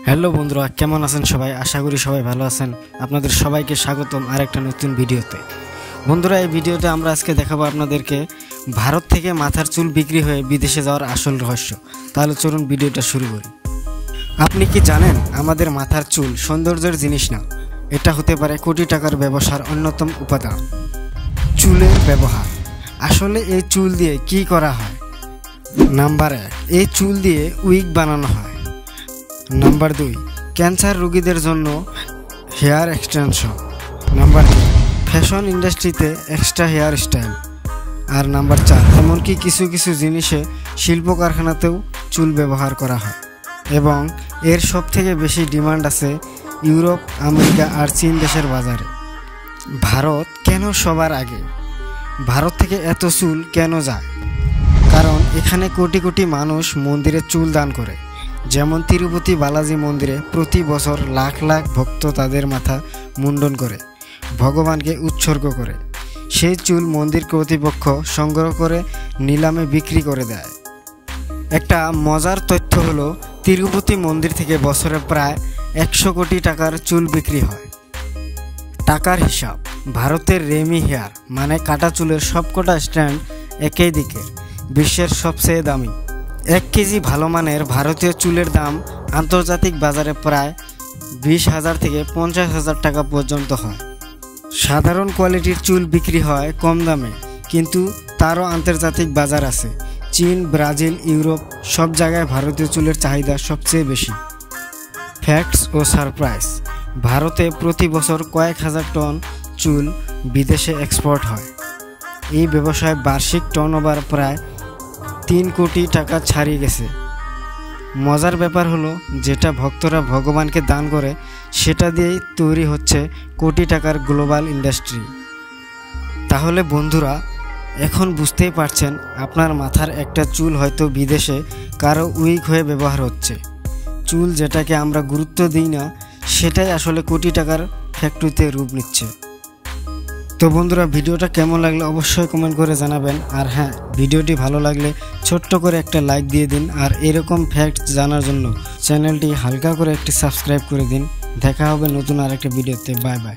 Hello বন্ধুরা, কেমন আছেন সবাই? আশা করি সবাই ভালো আছেন। আপনাদের সবাইকে স্বাগতম আরেকটা নতুন ভিডিওতে। বন্ধুরা, এই ভিডিওতে আমরা আজকে দেখাবো আপনাদেরকে ভারত থেকে মাথার চুল বিক্রি হয়ে বিদেশে যাওয়ার আসল রহস্য। তাহলে চলুন ভিডিওটা শুরু করি। আপনি কি জানেন আমাদের মাথার চুল সৌন্দর্যের জিনিস না, এটা হতে পারে কোটি টাকার ব্যবসার অন্যতম উপাদান। চুলের ব্যবহার। আসলে এই চুল দিয়ে কি করা হয়? নাম্বার 1, এই চুল দিয়ে উইগ বানানো হয়। নাম্বার 2, ক্যান্সার রোগীদের জন্য হেয়ার এক্সটেনশন। নাম্বার 3, ফ্যাশন ইন্ডাস্ট্রিতে এক্সট্রা হেয়ার স্টাইল। আর নাম্বার 4, এমনকি কিছু কিছু জিনিসে শিল্প কারখানাতেও চুল ব্যবহার করা হয়। এবং এর সবথেকে বেশি ডিমান্ড আছে ইউরোপ, আমেরিকা আর চীন দেশের বাজারে। ভারত কেন সবার আগে? ভারত থেকে এত চুল কেন যায়? কারণ এখানে কোটি কোটি মানুষ মন্দিরে চুল দান করে। যেমন তিরুপতি বালাজি মন্দিরে প্রতি বছর লাখ লাখ ভক্ত তাদের মাথা মুন্ডন করে ভগবানকে উৎসর্গ করে। সেই চুল মন্দির কর্তৃপক্ষ সংগ্রহ করে নিলামে বিক্রি করে দেয়। একটা মজার তথ্য হলো, তিরুপতি মন্দির থেকে বছরে প্রায় 100 কোটি টাকার চুল বিক্রি হয়। টাকার হিসাব। ভারতের রেমি হেয়ার মানে কাটা চুলের সবকটা স্ট্যান্ড একই দিকের, বিশ্বের সবচেয়ে দামি। 1 কেজি ভালো মানের ভারতীয় চুলের দাম আন্তর্জাতিক বাজারে প্রায় 20,000 থেকে 50,000 টাকা পর্যন্ত হয়। সাধারণ কোয়ালিটির চুল বিক্রি হয় কম দামে, কিন্তু তারও আন্তর্জাতিক বাজার আছে। চীন, ব্রাজিল, ইউরোপ সব জায়গায় ভারতীয় চুলের চাহিদা সবচেয়ে বেশি। ফ্যাক্টস ও সারপ্রাইজ। ভারতে প্রতি বছর কয়েক হাজার টন চুল বিদেশে এক্সপোর্ট হয়। এই ব্যবসায় বার্ষিক টার্নওভার প্রায় 3 কোটি টাকা ছাড়িয়ে গেছে। মজার ব্যাপার হলো, যেটা ভক্তরা ভগবানকে দান করে সেটা দিয়েই তৈরি হচ্ছে কোটি টাকার গ্লোবাল ইন্ডাস্ট্রি। তাহলে বন্ধুরা, এখন বুঝতেই পারছেন আপনার মাথার একটা চুল হয়তো বিদেশে কারো উইগ হয়ে ব্যবহার হচ্ছে। চুল যেটাকে আমরা গুরুত্ব দিই না, সেটাই আসলে কোটি টাকার ফ্যাক্টরিতে রূপ নিচ্ছে। তো বন্ধুরা, ভিডিওটা কেমন লাগলো অবশ্যই কমেন্ট করে জানাবেন। আর হ্যাঁ, ভিডিওটি ভালো লাগলে ছোট্ট করে একটা লাইক দিয়ে দিন। আর এরকম ফ্যাক্ট জানার জন্য চ্যানেলটি হালকা করে একটি সাবস্ক্রাইব করে দিন। দেখা হবে নতুন আরেকটা ভিডিওতে। Bye bye.